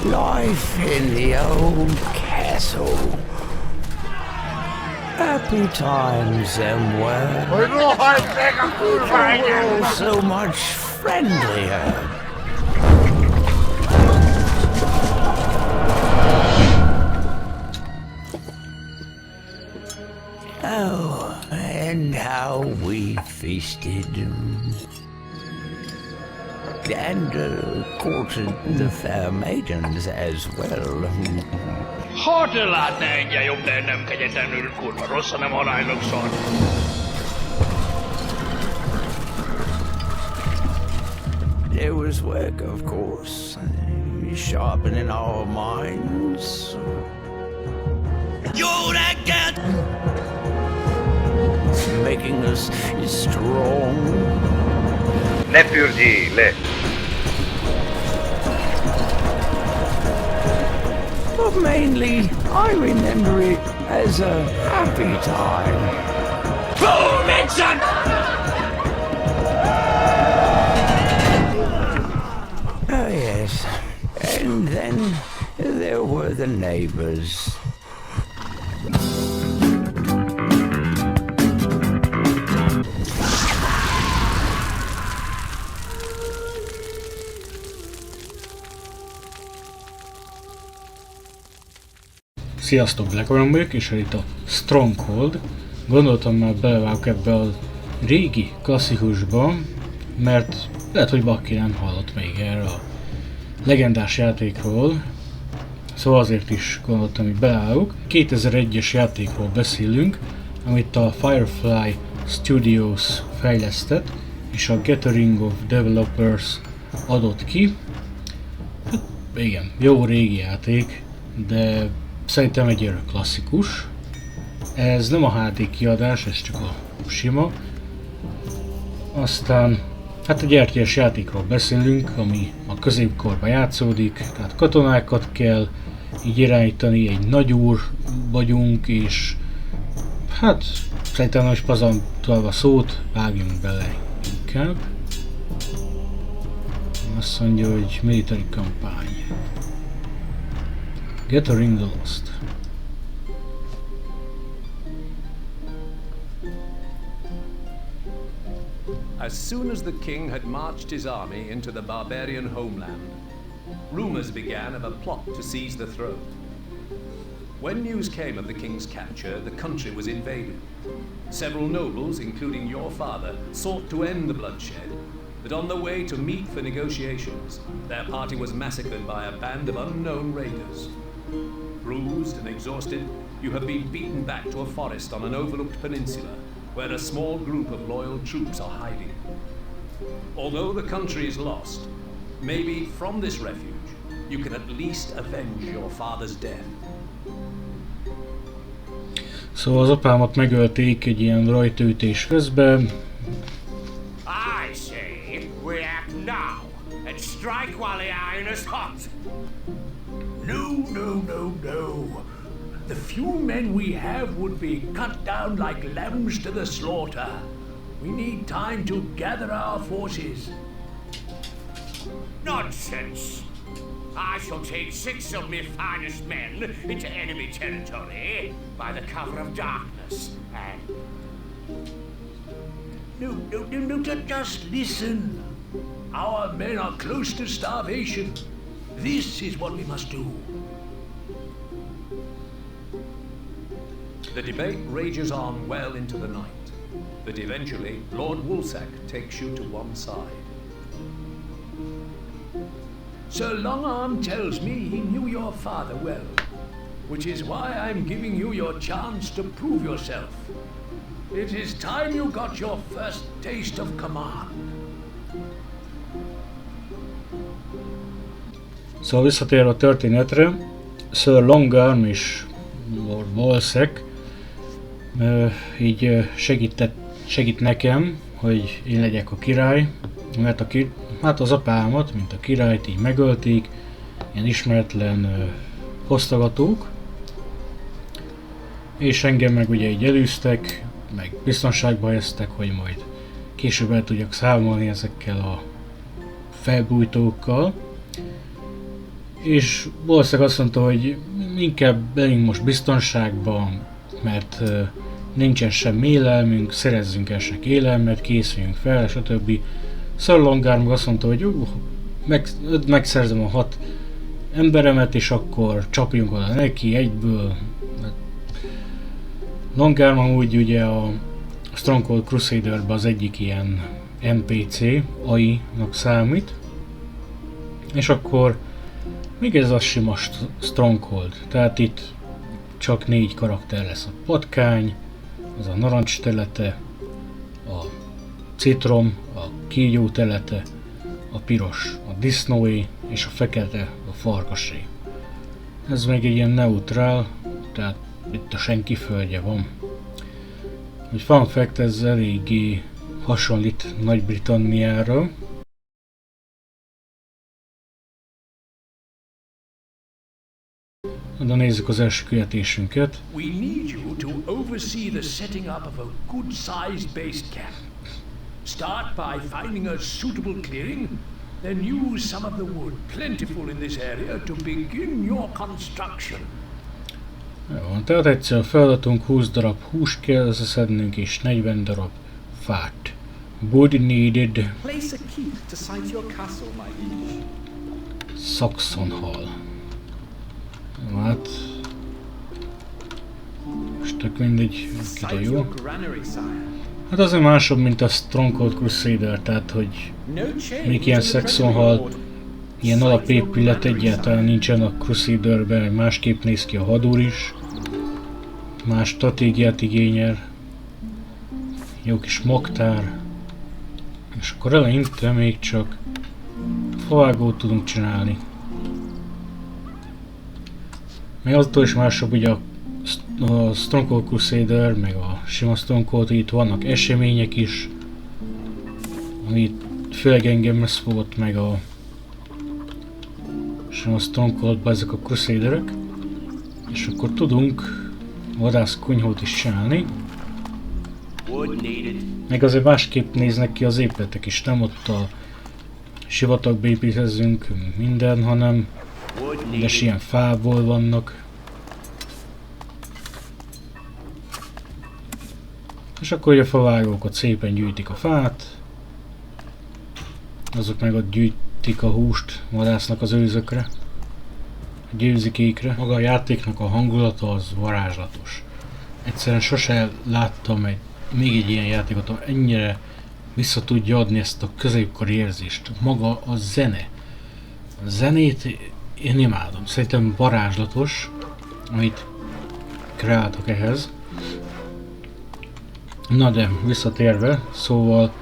Life in the old castle. Happy times them were. So much friendlier. Oh, and how we feasted. And courted the fair maidens as well. Ha te látná egyen jobb, de nem kegyetlenül kurva rossz, hanem aránylag szar. There was work, of course, sharpening our minds. You that cat! Making us strong. Ne pürgyél le! But mainly, I remember it as a happy time. Boom, Vincent! Oh yes, and then there were the neighbors. Sziasztok, Blackburn vagyok, és itt a Stronghold. Gondoltam már belevágok ebbe a régi klasszikusba, mert lehet, hogy valaki nem hallott még erre a legendás játékról. Szóval azért is gondoltam, hogy beleállok. 2001-es játékról beszélünk, amit a Firefly Studios fejlesztett, és a Gathering of Developers adott ki. Hát, igen, jó régi játék, de szerintem egy örök klasszikus. Ez nem a HD kiadás, ez csak a sima. Aztán, hát egy RTS játékról beszélünk, ami a középkorban játszódik, tehát katonákat kell így irányítani, egy nagyúr vagyunk, és hát szerintem most pazantolva szót, vágjunk bele inkább. Azt mondja, hogy military kampány. Gathering the Lost. As soon as the king had marched his army into the barbarian homeland, rumors began of a plot to seize the throne. When news came of the king's capture, the country was invaded. Several nobles, including your father, sought to end the bloodshed, but on the way to meet for negotiations, their party was massacred by a band of unknown raiders. Bruised and exhausted, you have been beaten back to a forest on an overlooked peninsula, where a small group of loyal troops are hiding. Although the country is lost, maybe from this refuge, you can at least avenge your father's death. Szóval az apámat megölték egy ilyen rajtaütés közben. I say we act now and strike while the iron is hot. No. The few men we have would be cut down like lambs to the slaughter. We need time to gather our forces. Nonsense! I shall take 6 of my finest men into enemy territory by the cover of darkness and... No, just listen. Our men are close to starvation. This is what we must do. The debate rages on well into the night, but eventually Lord Woolsack takes you to one side. Sir Longarm tells me he knew your father well, which is why I'm giving you your chance to prove yourself. It is time you got your first taste of command. Szóval visszatérve a történetre, Sir Longarm és Lord Woolsack így segít nekem, hogy én legyek a király, mert hát az apámat, mint a királyt így megölték, ilyen ismeretlen fosztogatók, és engem meg ugye így elűztek, meg biztonságba helyeztek, hogy majd később el tudjak számolni ezekkel a felbújtókkal. És valószínűleg azt mondta, hogy inkább legyünk most biztonságban, mert nincsen sem élelmünk, szerezzünk esek élelmet, készüljünk fel, stb. Szarlongár meg azt mondta, hogy megszerzem a 6 emberemet, és akkor csapjunk oda neki egyből. Longár úgy ugye a Stronghold Crusaderben az egyik ilyen NPC, AI-nak számít, és akkor még ez a sima Stronghold, tehát itt csak 4 karakter lesz: a patkány, az a narancs telete, a citrom, a kígyó telete, a piros a disznóé, és a fekete a farkasé. Ez még egy ilyen neutrál, tehát itt a senki földje van. Egy fun fact, ez eléggé hasonlít Nagy-Britanniára. De nézzük az első küldetésünket. We need you to oversee the setting up of a good-sized base camp. Start by finding a suitable clearing, then use some of the wood plentiful in this area to begin your construction. Jó, tehát egyszer a feladatunk 20 darab húst kell összeszednünk és 40 darab fát. Wood needed. Place a keep to site your castle, my liege. Saxon Hall. Hát... most tök mindegy, kide jó. Hát azért másabb, mint a Stronghold Crusader, tehát hogy még ilyen Saxon Hall, ilyen alapépület egyáltalán nincsen a Crusaderben, másképp néz ki a hadúr is, más stratégiát igényel, jó kis magtár, és akkor eleinte még csak favágót tudunk csinálni. Még attól is másabb, ugye a Stronghold Crusader, meg a sima Stronghold, itt vannak események is, ami főleg engem fogott meg a sima Strongholdban ezek a Crusaderek, és akkor tudunk vadászkonyhót is csinálni. Meg azért másképp néznek ki az épületek is, nem ott a sivatagba építkezünk minden, hanem de ilyen fából vannak. És akkor ugye a favágókat szépen gyűjtik a fát, azok meg ott gyűjtik a húst, vadásznak az őzökre, a győzikékre. Maga a játéknak a hangulata az varázslatos. Egyszerűen sose láttam még egy ilyen játékot, ahol ennyire vissza tudja adni ezt a középkori érzést. Maga a zene. A zenét én imádom. Szerintem varázslatos, amit kreáltak ehhez. Na de, visszatérve, szóval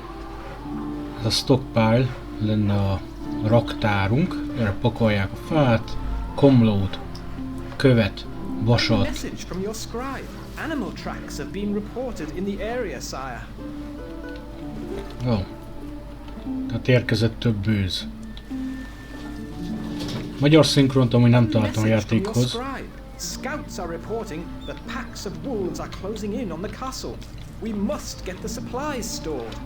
ez a stockpile lenne a raktárunk, erre pakolják a fát, komlót, követ, vasat. Message from your scribe. Animal tracks have been reported in the area, sire. Jó. Tehát érkezett több bőz. Magyar szinkront amúgy nem találtam a játékhoz. Scouts are reporting that packs of wolves are closing in on the castle. We must get the supplies stored.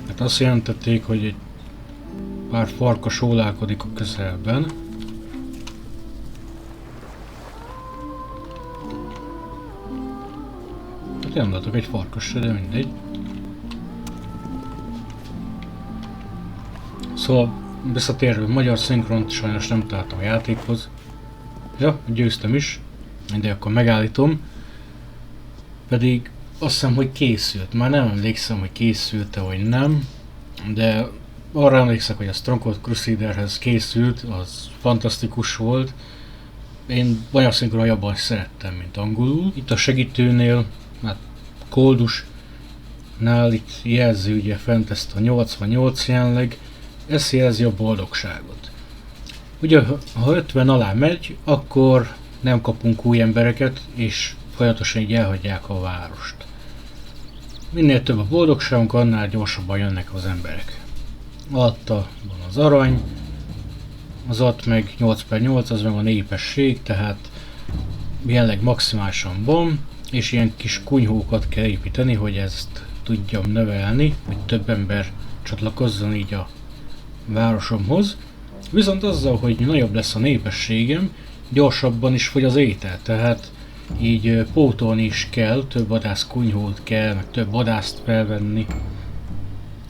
Hát azt jelentették, hogy egy pár farkas ólálkodik a közelben. Hát nem látok egy farkas, de mindegy. Szóval visszatérve, magyar szinkront sajnos nem találtam a játékhoz. Ja, győztem is. De akkor megállítom. Pedig azt hiszem, hogy készült. Már nem emlékszem, hogy készült-e vagy nem. De arra emlékszek, hogy a Stronghold Crusaderhez készült, az fantasztikus volt. Én magyar szinkron jobban szerettem, mint angolul. Itt a segítőnél, hát Koldusnál itt jelzi ugye fent ezt a 88 jelenleg, ez jelzi a boldogságot. Ugye ha 50 alá megy, akkor nem kapunk új embereket, és folyamatosan így elhagyják a várost. Minél több a boldogságunk, annál gyorsabban jönnek az emberek. Alatta van az arany, az alatt meg 8/8, az meg a népesség, tehát jelenleg maximálisan van, és ilyen kis kunyhókat kell építeni, hogy ezt tudjam növelni, hogy több ember csatlakozzon így a városomhoz. Viszont azzal, hogy nagyobb lesz a népességem, gyorsabban is fogy az étel, tehát így pótolni is kell, több vadászkunyhót kell, meg több vadászt felvenni.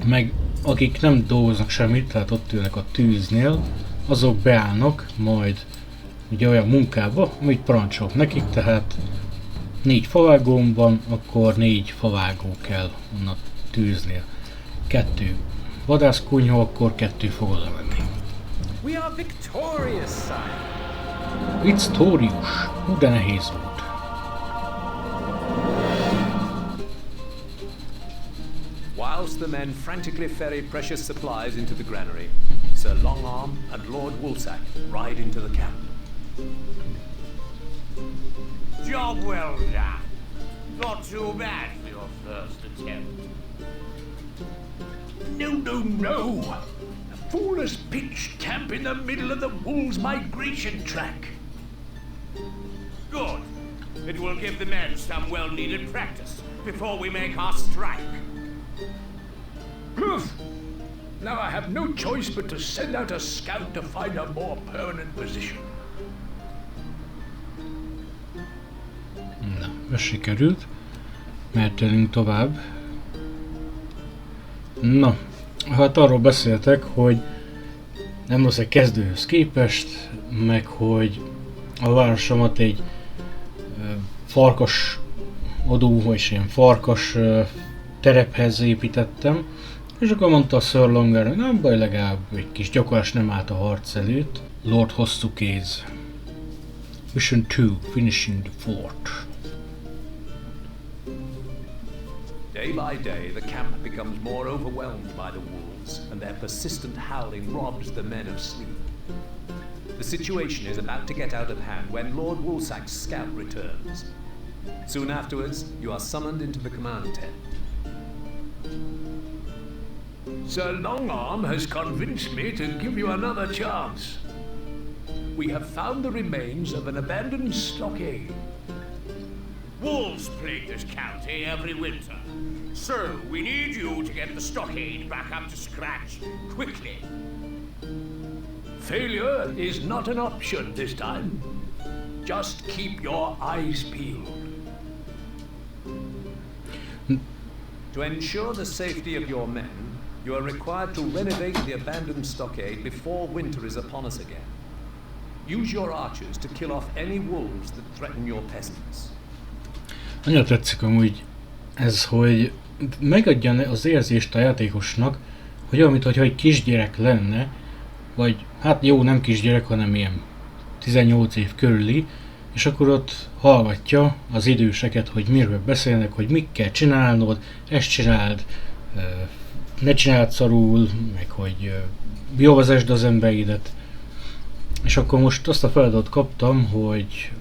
Meg akik nem dolgoznak semmit, tehát ott ülnek a tűznél, azok beállnak majd ugye olyan munkába, amit parancsolok nekik, tehát 4 favágóm van, akkor 4 favágó kell onnan tűznél. 2 vadászkunyhó, akkor 2 fog oda menni. We are victorious, sire. Victorious. De nehéz volt. Whilst the men frantically ferry precious supplies into the granary, Sir Longarm and Lord Woolsack ride into the camp. Job well done. Not too bad for your first attempt. No. The fool has pitched camp in the middle of the wolves' migration track. Good. It will give the men some well-needed practice before we make our strike. Poof! Now I have no choice but to send out a scout to find a more permanent position. Na, ez sikerült. Mehetünk tovább. Na, hát arról beszéltek, hogy nem rossz egy kezdőhöz képest, meg hogy a városomat egy farkas adó, és ilyen farkas terephez építettem, és akkor mondta a Sir Longarm, hogy nem baj, legalább egy kis gyakorlás nem állt a harc előtt. Lord hosszú kéz. Mission 2, finishing the fort. Day by day, the camp becomes more overwhelmed by the wolves, and their persistent howling robs the men of sleep. The situation is about to get out of hand when Lord Woolsack's scout returns. Soon afterwards, you are summoned into the command tent. Sir Longarm has convinced me to give you another chance. We have found the remains of an abandoned stockade. Wolves plague this county every winter. So we need you to get the stockade back up to scratch quickly. Failure is not an option this time. Just keep your eyes peeled. To ensure the safety of your men, you are required to renovate the abandoned stockade before winter is upon us again. Use your archers to kill off any wolves that threaten your peasants. Nagyon tetszik amúgy ez, hogy megadja az érzést a játékosnak, hogy olyan, mintha egy kisgyerek lenne, vagy hát jó, nem kisgyerek, hanem ilyen 18 év körüli, és akkor ott hallgatja az időseket, hogy miről beszélnek, hogy mit kell csinálnod, ezt csináld, ne csináld szarul, meg hogy jól vezesd az emberidet. És akkor most azt a feladatot kaptam, hogy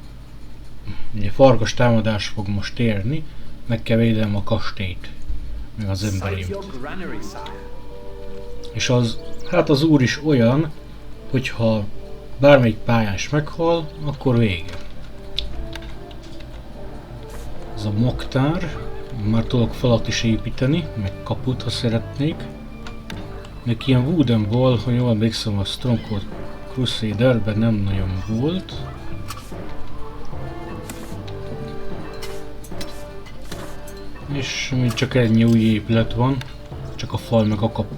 ugye farkas támadás fog most érni, meg kell védelem a kastélyt, meg az emberim. És az, hát az úr is olyan, hogyha bármelyik pályás meghal, akkor vége. Ez a moktár, már tudok falat is építeni, meg kaput, ha szeretnék. Meg ilyen wooden ball, hogy jól emlékszem, a Stronghold Crusaderben nem nagyon volt. És még csak ennyi új épület van, csak a fal meg a kapu.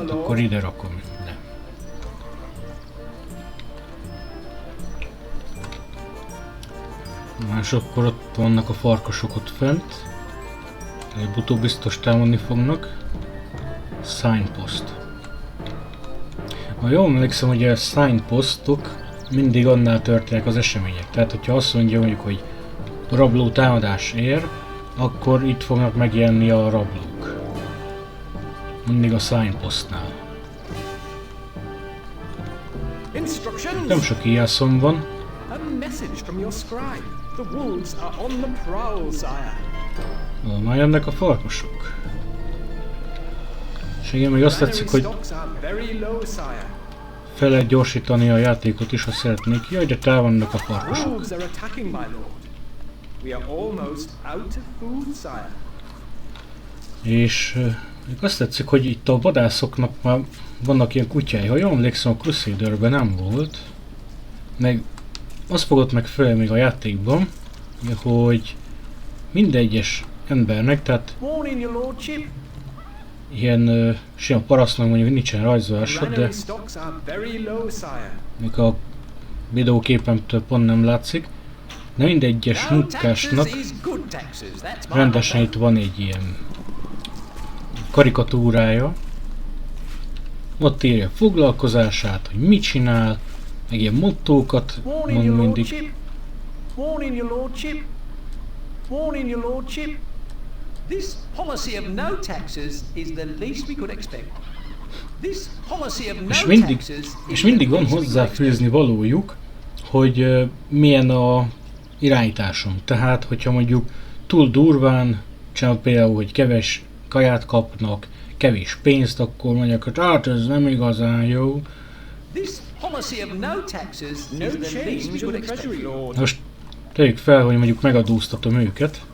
Akkor ide rakom. Ne. És akkor ott vannak a farkasok ott fent. Előbb-utóbb biztos támadni fognak. Signpost. Ha jól emlékszem, hogy a signpostok mindig annál történnek az események. Tehát, hogyha azt mondja mondjuk, hogy rabló támadás ér, akkor itt fognak megjelenni a rablók. Mindig a signpostnál. Nem sok íjászom van. Már jönnek a farkasok. És igen, még azt tetszik, hogy fel lehet gyorsítani a játékot is, ha szeretnék. Jaj, de támadnak a farkasok. We are almost out of food, sire. És azt tetszik, hogy itt a vadászoknak már vannak ilyen kutyái. Ha jól emlékszem, a Crusaderben nem volt. Meg azt fogott meg fel még a játékban, hogy minden egyes embernek, tehát ilyen sima parasztnak mondjuk nincsen rajzolása, de még a videóképemtől pont nem látszik, de minden egyes munkásnak rendesen itt van egy ilyen karikatúrája. Ott írja a foglalkozását, hogy mit csinál, meg ilyen mottókat mond mindig. Warning your lordship. Warning your lordship. This policy of no taxes is the least we could expect. This policy of no taxes és mindig van hozzáfűzni valójuk, hogy milyen a irányításom. Tehát, hogyha mondjuk túl durván csinál például, hogy kevés kaját kapnak, kevés pénzt, akkor mondják, hogy hát ez nem igazán jó. Most tegyük fel, hogy mondjuk megadóztatom őket.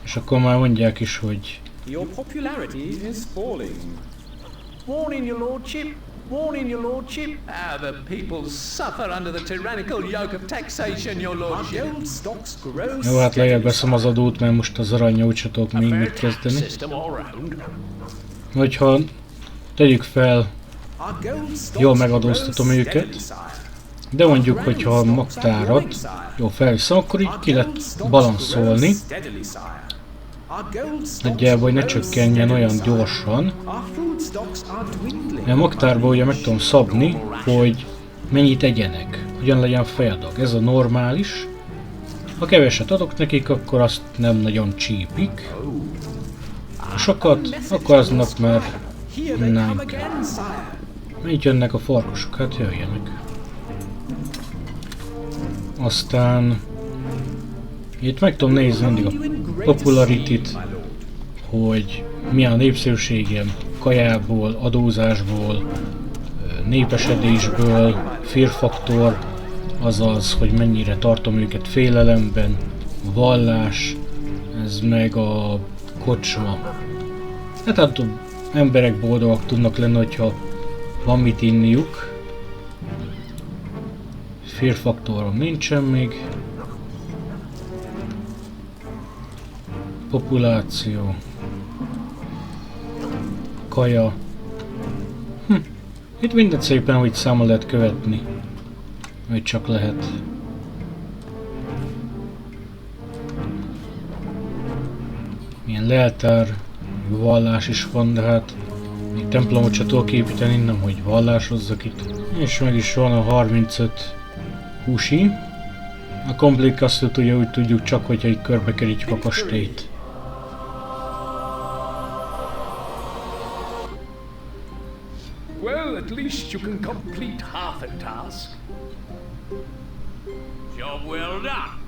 És akkor már mondják is, hogy your popularity is falling. Warning your lordship. Warning your lordship. The people suffer under the tyrannical yoke of taxation, your lordship. Jó, hát lejjebb veszem az adót, mert most az aranyja úgy se tudok még mit kezdeni. Hogyha tegyük fel, jól megadóztatom őket, de mondjuk, hogyha a magtárat jól felviszem, akkor így ki lehet balanszolni. Nagyjából, hogy ne csökkenjen olyan gyorsan. A magtárból ugye meg tudom szabni, hogy mennyit egyenek, hogyan legyen fejadag. Ez a normális. Ha keveset adok nekik, akkor azt nem nagyon csípik. Ha sokat, akkor aznak már nem kell. Mennyit jönnek a farkasok? Hát jöjjenek. Aztán itt meg tudom nézni mindig a popularityt, hogy milyen a népszerűségem kajából, adózásból, népesedésből, fear faktor, azaz, hogy mennyire tartom őket félelemben, vallás, ez meg a kocsma. Hát emberek boldogak tudnak lenni, hogyha van mit inniuk. Fear faktorom nincsen még. Populáció. Kaja. Itt mindent szépen, hogy számon lehet követni. Hogy csak lehet. Milyen leltár, vallás is van, de hát még templomot se tudok építeni, nem hogy vallásozzak itt. És meg is van a 35 húsi. A Complete Castle-t ugye úgy tudjuk csak, hogyha itt körbekerítjük a kastélyt. Well, at least you can complete half a task. Job well done.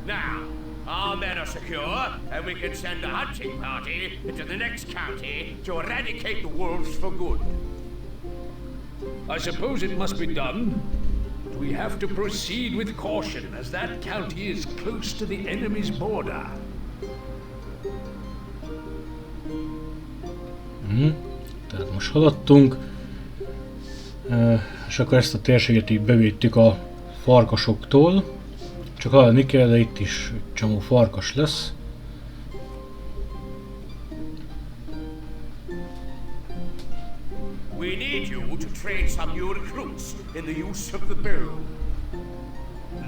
Now, our men are secure, and we can send a hunting party into the next county to eradicate the wolves for good. I suppose it must be done. We have to proceed with caution, as that county is close to the enemy's border. Tehát most haladtunk, és akkor ezt a térséget így bevédtük a farkasoktól. Csak haladni kell, de itt is csomó farkas lesz. We need you to train some new recruits in the use of the bow.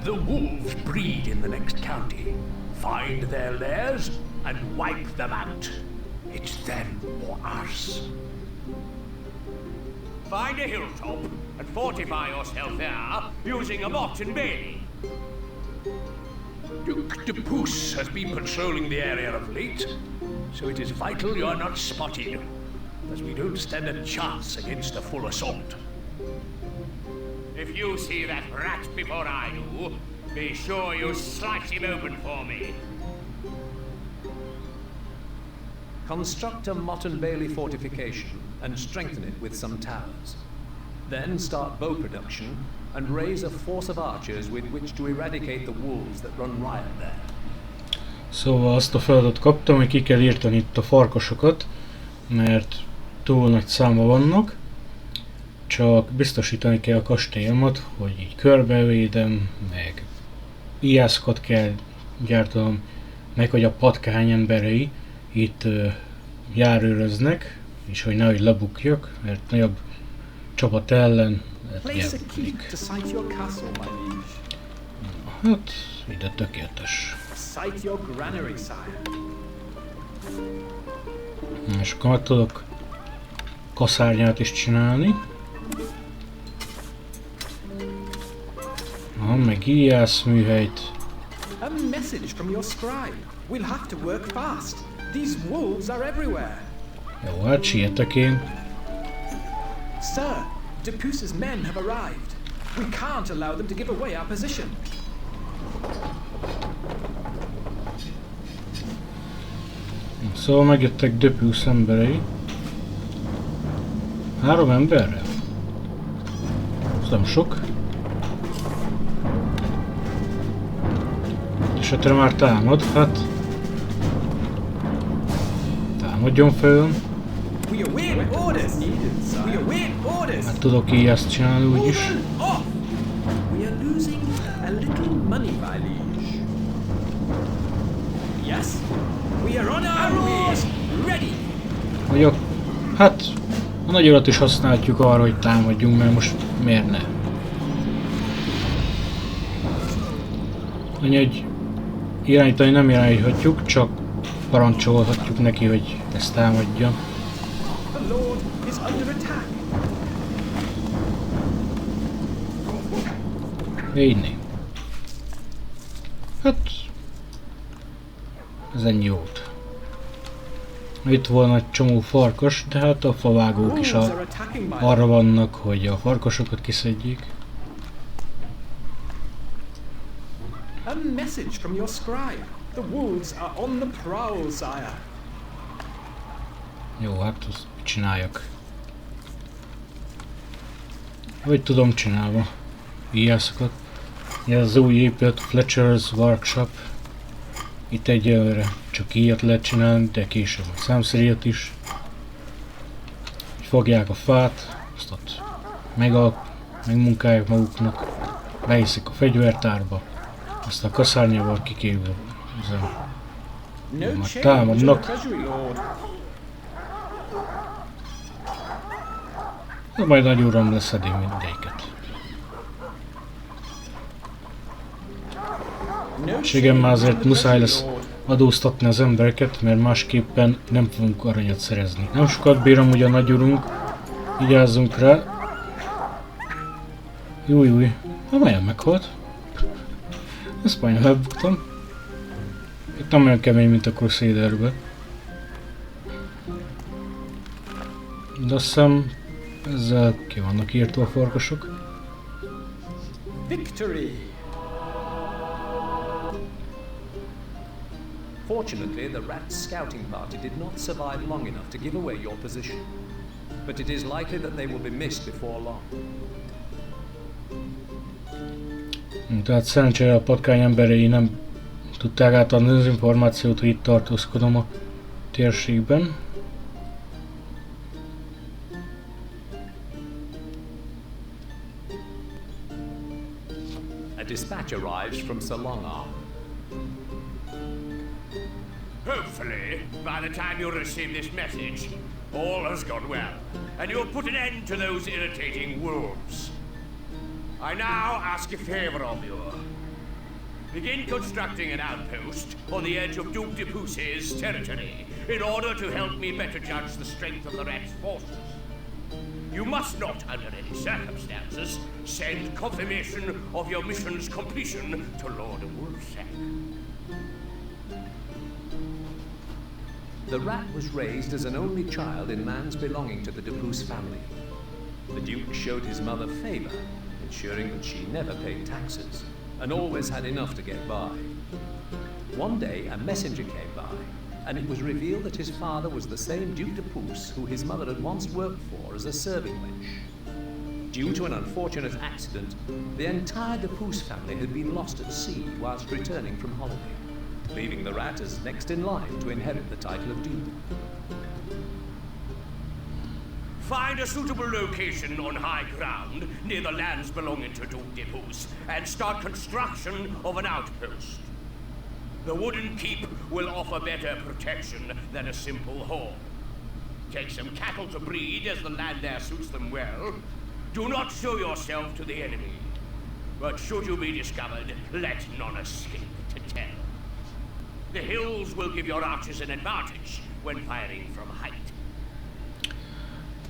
The wolves breed in the next county. Find their lairs and wipe them out. It's them or us. Find a hilltop and fortify yourself there using a mott and bailey. Duke de Pouce has been patrolling the area of late, so it is vital you are not spotted, as we don't stand a chance against a full assault. If you see that rat before I do, be sure you slice him open for me. Construct a Mott and Bailey fortification and strengthen it with some towers. Then start bow production and raise a force of archers with which to eradicate the wolves that run riot there. Szóval azt a feladatot kaptam, hogy ki kell írtani itt a farkasokat, mert túl nagy számba vannak, csak biztosítani kell a kastélyomat, hogy így körbevédem, meg ijászkat kell gyártanom, meg hogy a patkány emberei itt járőröznek, és hogy nehogy lebukjak, mert nagyobb csapat ellen elbukik. Hát, ide tökéletes. És akkor meg tudok kaszárnyát is csinálni. Meg íjászműhelyt. A message from your scribe. We'll have to work fast. These wolves are everywhere. Jó, hát sietek én. Sir, Depuce's men have arrived. We can't allow them to give away our position. Szóval megjöttek Depuce emberei. 3 emberrel? Ez nem sok. Esetre már támad, hát... Támadjon fel. Hát tudok így ezt csinálni úgyis. Vagyok. Hát... A nagy urat is használhatjuk arra, hogy támadjunk, mert most miért ne? Annyi, hogy irányítani nem irányíthatjuk, csak parancsolhatjuk neki, hogy ezt támadja. Így. Hát... Ez ennyi volt. Itt volna egy csomó farkas, de hát a favágók is arra vannak, hogy a farkasokat kiszedjék. A message from your scribe. The wolves are on the prowl, sire. Jó, hát azt csináljak. Hogy tudom csinálva. Íjászokat. Ez az új épület, Fletcher's Workshop. Itt egyelőre csak ilyet lehet csinálni, de később a számszerűt is. Fogják a fát, azt ott megmunkálják maguknak, behiszik a fegyvertárba, aztán a kaszárnyával kikívül. Majd támadnak. De majd nagy uram leszedi mindegyiket. Ségem már azért muszáj lesz adóztatni az embereket, mert másképpen nem fogunk aranyat szerezni. Nem sokat bírom ugye a nagyurunk, vigyázzunk rá. Júj, hát majdnem meghalt. Ezt majdnem elbuktam. Itt nem olyan kemény, mint a Crusaderben. De azt hiszem, ezzel ki vannak írtva a farkasok. Victory! Fortunately, the Rat's scouting party did not survive long enough to give away your position. But it is likely that they will be missed before long. Tehát szerencsére a patkány emberei nem tudták átadni az információt, hogy itt tartózkodom a térségben. A dispatch arrives from Salonga. Hopefully, by the time you receive this message, all has gone well, and you'll put an end to those irritating wolves. I now ask a favor of you. Begin constructing an outpost on the edge of Duke Depuce's territory in order to help me better judge the strength of the Rat's forces. You must not, under any circumstances, send confirmation of your mission's completion to Lord Wolfsack. The Rat was raised as an only child in lands belonging to the Depuce family. The Duke showed his mother favor, ensuring that she never paid taxes, and always had enough to get by. One day, a messenger came by, and it was revealed that his father was the same Duke Depuce who his mother had once worked for as a serving wench. Due to an unfortunate accident, the entire Geforce family had been lost at sea whilst returning from holiday, leaving the rat as next in line to inherit the title of Duke. Find a suitable location on high ground near the lands belonging to Duke Geforce and start construction of an outpost. The wooden keep will offer better protection than a simple hall. Take some cattle to breed as the land there suits them well. Do not show yourself to the enemy. But should you be discovered, let none escape to tell. The hills will give your archers an advantage when firing from height.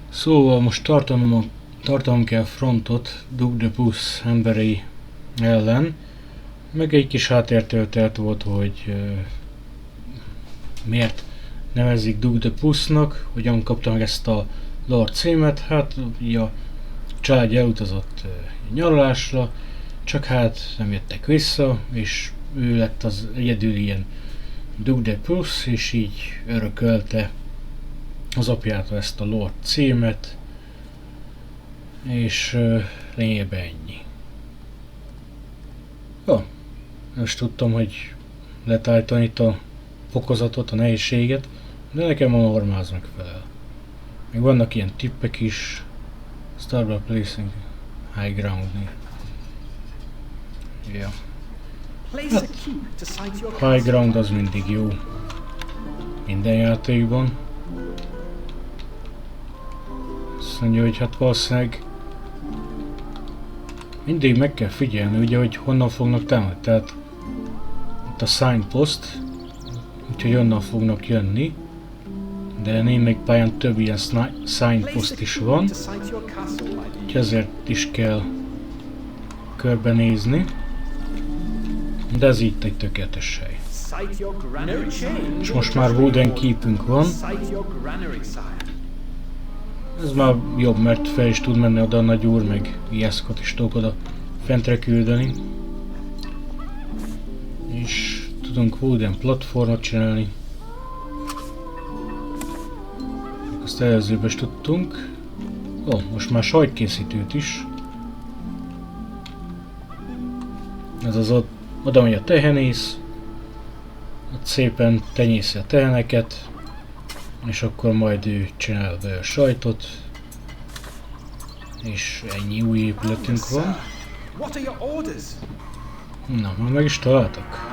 Szóval most tartanom kell frontot Duke Geforce emberei ellen, meg egy kis háttértörténet volt, hogy miért nevezik Duke Geforce-nak, hogyan kapta meg ezt a Lord címet. Hát ugye a család elutazott nyaralásra, csak hát nem jöttek vissza, és ő lett az egyedül ilyen Duke Geforce, és így örökölte az apjától ezt a Lord címet, és lényegében ennyi. Jó, most tudtam, hogy lehet állítani itt a fokozatot, a nehézséget, de nekem a normál az megfelel. Még vannak ilyen tippek is, Start placing high ground-nél. Ja. Hát, high ground az mindig jó. Minden játékban. Azt mondja, hogy hát valószínűleg mindig meg kell figyelni, ugye, hogy honnan fognak támadni. Tehát itt a signpost, úgyhogy onnan fognak jönni. De némelyik pályán több ilyen signpost is van, úgyhogy ezért is kell körbenézni. De ez itt egy tökéletes hely. És most már wooden keepünk van. Ez már jobb, mert fel is tud menni oda a nagy úr, meg ilyeszkot is tudok oda fentre küldeni. És tudunk wooden platformot csinálni. Azt előzőben is tudtunk. Ó, most már sajtkészítőt is. Ez az oda megy a tehenész. Ott szépen tenyészi a teheneket. És akkor majd ő csinál be a sajtot. És ennyi új épületünk van. Na, már meg is találtak.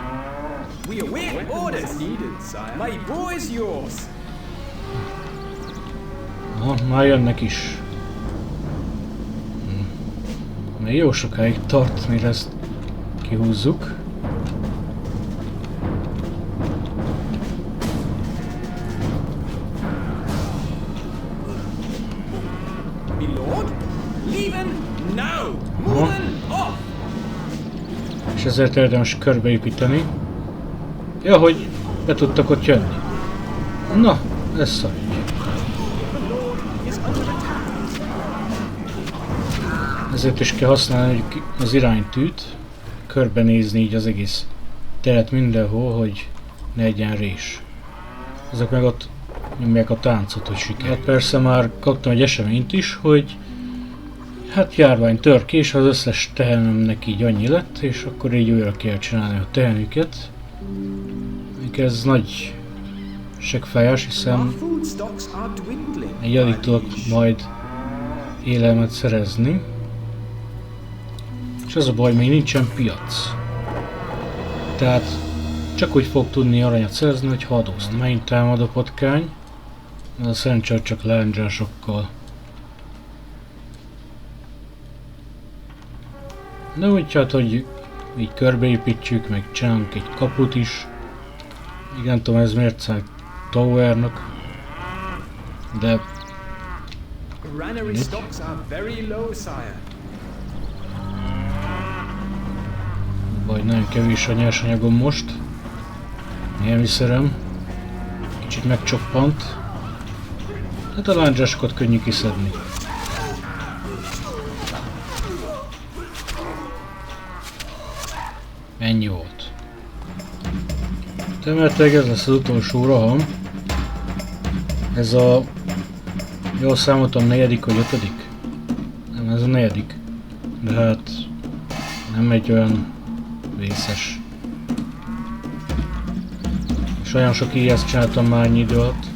Aha, már jönnek is. Még jó sokáig tart, mire ezt kihúzzuk. És ezért érdemes körbeépíteni. Ja, hogy be tudtak ott jönni. Na, ez szar. Ezért is kell használni az iránytűt, körbenézni így az egész teret mindenhol, hogy ne legyen rés. Ezek meg ott nyomják a táncot, hogy siker. Hát persze már kaptam egy eseményt is, hogy hát járvány tör ki, és az összes tehenemnek így annyi lett, és akkor így újra kell csinálni a tehenüket. Ez nagy seggfájás, hiszen egy alig tudok majd élelmet szerezni. És az a baj, még nincsen piac. Tehát csak úgy fog tudni aranyat szerezni, hogy adózna. Megint támad a patkány. A szerencsére csak lándzsásokkal. De úgy hát, hogy így körbeépítsük, meg csinálunk egy kaput is. Még nem tudom, ez miért számít towernak. De... Vagy nagyon kevés a nyersanyagom most. Élelmiszerem. Kicsit megcsoppant. Hát a lándzsásokat könnyű kiszedni. Ennyi volt. Remélhetőleg ez lesz az utolsó roham. Ez a... Jól számoltam, 4. vagy 5. Nem, ez negyedik. De hát nem egy olyan vészes. És olyan sok ilyeszt csináltam már ennyi idő alatt.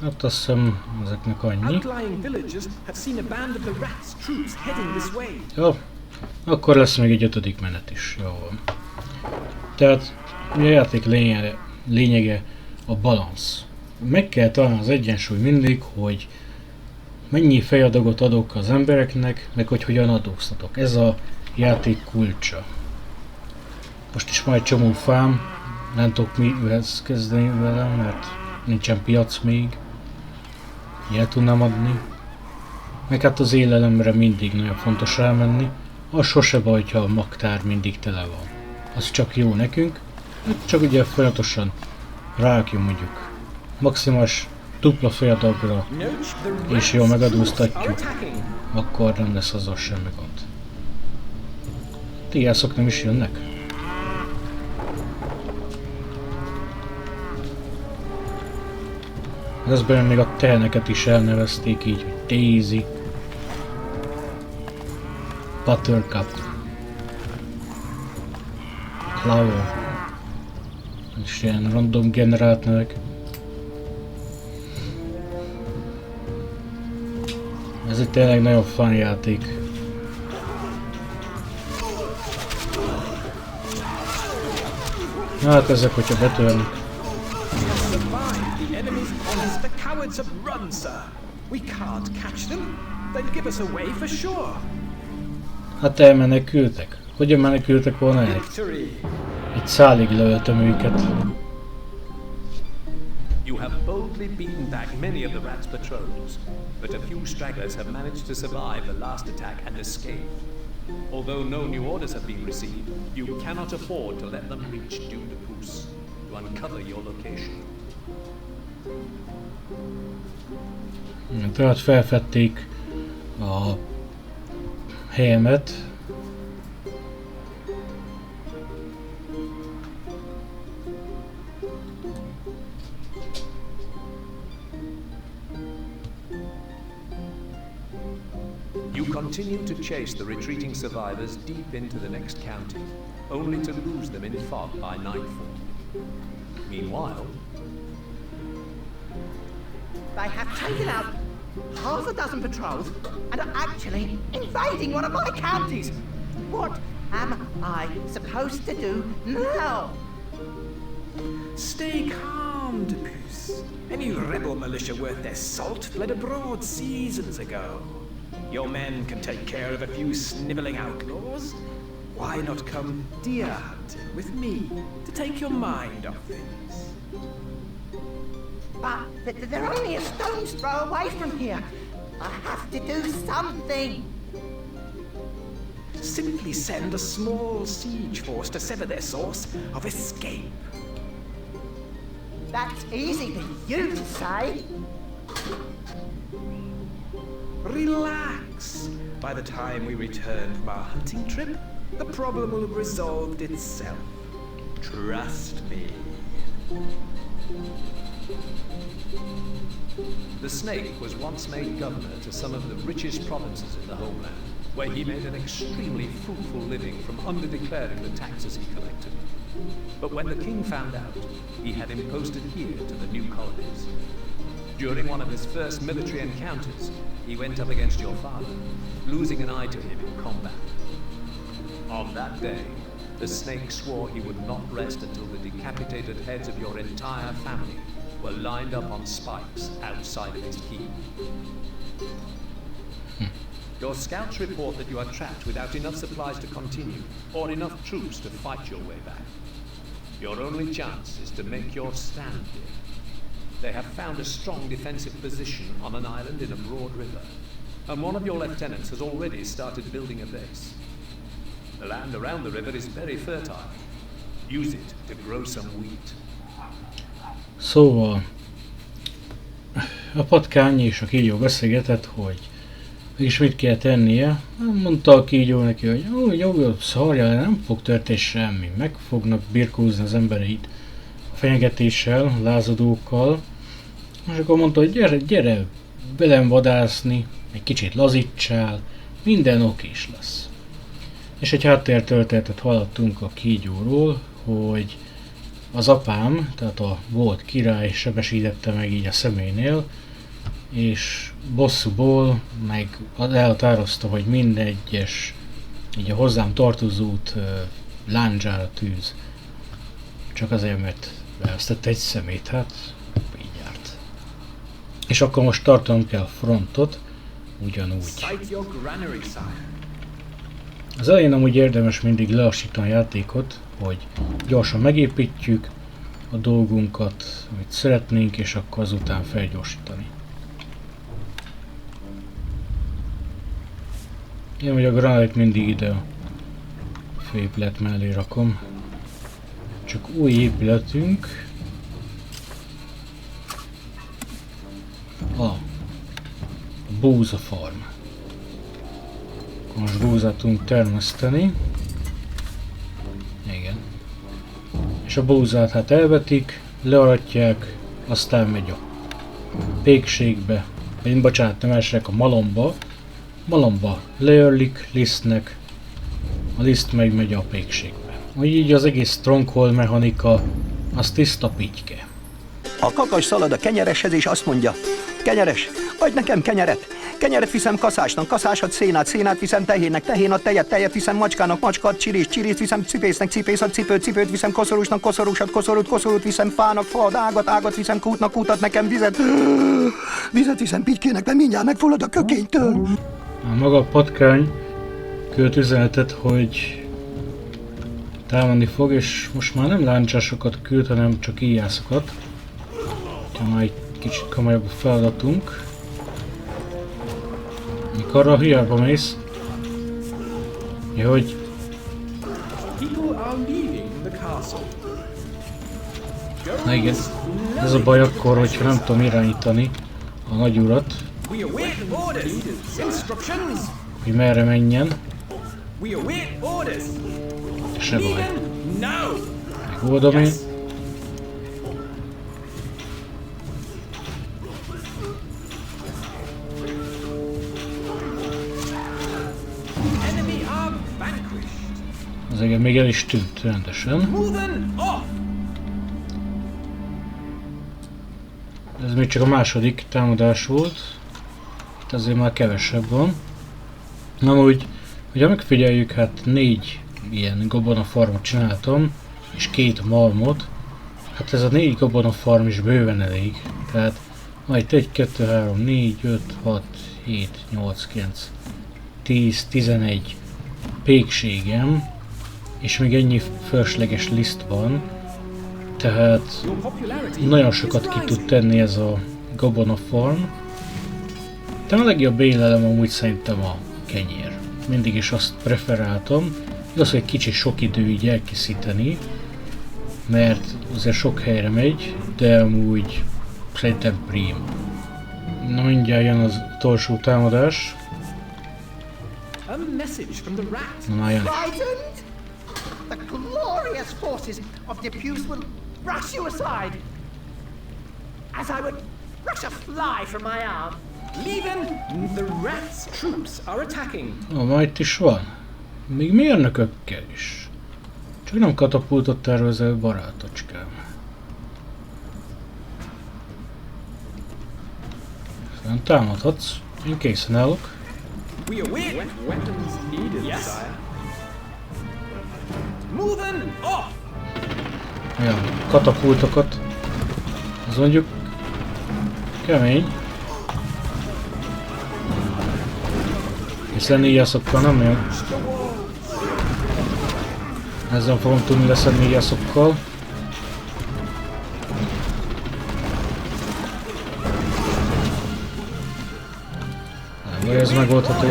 Hát azt hiszem ezeknek annyi. Jó, akkor lesz még egy 5. menet is. Jó van. Tehát a játék lényege a balansz. Meg kell találni az egyensúly mindig, hogy mennyi fejadagot adok az embereknek, meg hogy hogyan adóztatok. Ez a játék kulcsa. Most is majd csomó fám, nem tudok mihez kezdeni velem, mert nincsen piac még. El tudnám adni. Meg hát az élelemre mindig nagyon fontos rámenni. Az sose baj, ha a magtár mindig tele van. Az csak jó nekünk, csak ugye folyamatosan rárakjuk mondjuk maximális dupla fejadagra, és jól megadóztatjuk, akkor nem lesz azzal semmi gond. Tiászok nem is jönnek? Ezben még a teheneket is elnevezték így, hogy Daisy, Buttercup, Clover, és ilyen random generált nevek. Ez egy tényleg nagyon fun játék. Hát ezek, hogyha betörnek. Hát elmenekültek. Hogyan menekültek volna el? Egy szálig löltem őket. You have boldly beaten back many of the rat's patrols, but a few stragglers have managed to survive the last attack and escape. Although no new orders have been received, you cannot afford to let them reach Dune de Pouce to uncover your location. Tehát felfedték a helyemet. You continue to chase the retreating survivors deep into the next county, only to lose them in fog by nightfall. Meanwhile, they have taken out half a dozen patrols and are actually invading one of my counties. What am I supposed to do now? Stay calm, de Pouce. Any rebel militia worth their salt fled abroad seasons ago. Your men can take care of a few sniveling outlaws. Why not come deer hunting with me to take your mind off things? But they're only a stone's throw away from here. I have to do something. Simply send a small siege force to sever their source of escape. That's easy for you to say. Relax. By the time we return from our hunting trip, the problem will have resolved itself. Trust me. the snake was once made governor to some of the richest provinces in the homeland, where he made an extremely fruitful living from under-declaring the taxes he collected. But when the king found out, he had him posted here to the new colonies. During one of his first military encounters, he went up against your father, losing an eye to him in combat. On that day, the snake swore he would not rest until the decapitated heads of your entire family were lined up on spikes outside of his keep. Your scouts report that you are trapped without enough supplies to continue, or enough troops to fight your way back. Your only chance is to make your stand here. They have found a strong defensive position on an island in a broad river, and one of your lieutenants has already started building a base. The land around the river is very fertile. Use it to grow some wheat. Szóval a patkány és a kígyó beszélgetett, hogy és mit kell tennie. Mondta a kígyó neki, hogy jó, szarja, nem fog történni semmi. Meg fognak birkózni az embereit. A fenyegetéssel, lázadókkal, és akkor mondta, hogy gyere velem vadászni, egy kicsit lazítsál, minden okés lesz. És egy háttértörténetet hallottunk a kígyóról, hogy az apám, tehát a volt király sebesítette meg így a személynél, és bosszúból meg elhatározta, hogy minden egyes így a hozzám tartozót láncsára tűz. Csak azért, mert beosztette egy szemét, hát így járt. És akkor most tartanom kell frontot, ugyanúgy. Az elején amúgy érdemes mindig lelassítani a játékot, hogy gyorsan megépítjük a dolgunkat, amit szeretnénk, és akkor azután felgyorsítani. Én vagy a granálit mindig ide a főépület mellé rakom. Csak új épületünk. A búza farm. Most búzát tudunk termeszteni. Igen. És a búzát hát elvetik, learatják, aztán megy a pékségbe, vagy bocsánat, nem elsőnek a malomba. Malomba leörlik lisztnek, a liszt meg megy a pékségbe. Úgy így az egész Stronghold mechanika, az tiszta pityke. A kakas szalad a kenyereshez és azt mondja: kenyeres, adj nekem kenyeret! Kenyeret viszem kaszásnak, kaszás ad szénát, szénát viszem tehénnek, tehén ad tejet, tejet viszem macskának, macska ad csirést, csirést viszem cipésznek, cipész ad cipőt, cipőt viszem koszorúsnak, koszorús ad koszorút, koszorút viszem fának, fa ad ágat, ágat viszem kútnak, kútat nekem vizet. Vizet viszem pitykének, mert mindjárt megfullad a kökénytől. A maga patkány küld üzenetet, hogy támadni fog, és most már nem láncsásokat küld, hanem csak íjászokat. Úgyhogy már egy kicsit komolyabb a feladatunk. Mikor a hiába mész? Ja, hogy... Na igen, ez a baj akkor, hogyha nem tudom irányítani a nagyurat, hogy merre menjen. Se baj. Megoldom én. Az igen, még el is tűnt rendesen. Ez még csak a második támadás volt. Itt azért már kevesebb van. Na úgy, hogyha megfigyeljük, hát 4 ilyen gabonafarmot csináltam, és 2 malmot. Hát ez a 4 gabonafarm is bőven elég. Tehát majd 1, 2, 3, 4, 5, 6, 7, 8, 9, 10, 11 pékségem, és még ennyi fölösleges liszt van. Tehát nagyon sokat ki tud tenni ez a gabonafarm. De a legjobb élelem amúgy szerintem a kenyér. Mindig is azt preferáltam. Igaz, hogy kicsit sok idő így elkészíteni, mert azért sok helyre megy, de amúgy szerintem prím. Na mindjárt jön az utolsó támadás. Na már jön. The glorious forces of Diffuse will brush you aside, as I would brush a fly from my arm. Leavin, the rat's troops are attacking. Ma itt is van. Még mérnökökkel is. Csak nem katapultot tervezel, barátocskám. Aztán támadhatsz. Én készen állok. We await weapons needed, yes? Sire. Moving off. Ja, katapultokat. Az mondjuk kemény. Hiszen íjászokkal nem jön. Ezzel fogom tudni leszedni íjászokkal. Nem, ez megoldható.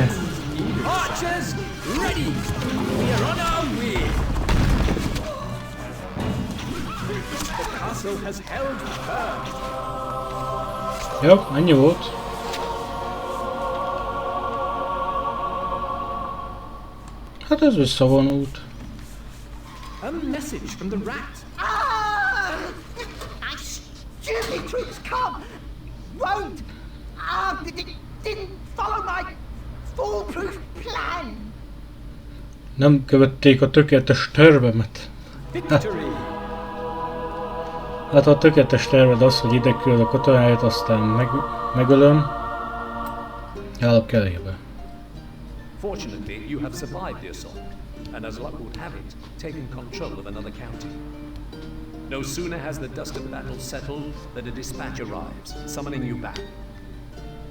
Jó, ennyi volt. Hát ez visszavonult. A message from the rat. can't, won't, didn't follow my foolproof plan. Nem követték a tökéletes tervemet. Hát a tökéletes terved az, hogy ide küld a katonáját, aztán megölöm. Állok elébe. Fortunately, you have survived the assault, and as luck would have it, taken control of another county. No sooner has the dust of battle settled than a dispatch arrives, summoning you back.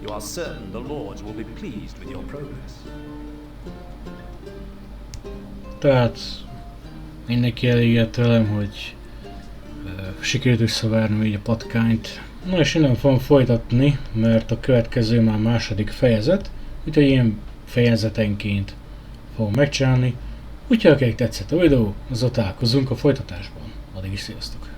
You are certain the lords will be pleased with your progress. Tehát mindenki elégedett velem, hogy sikerült visszavárni így a patkányt. Na és innen fogom folytatni, mert a következő már második fejezet, úgyhogy én fejezetenként fogom megcsinálni. Úgyhogy akinek tetszett a videó, azzal találkozunk a folytatásban. Addig is sziasztok!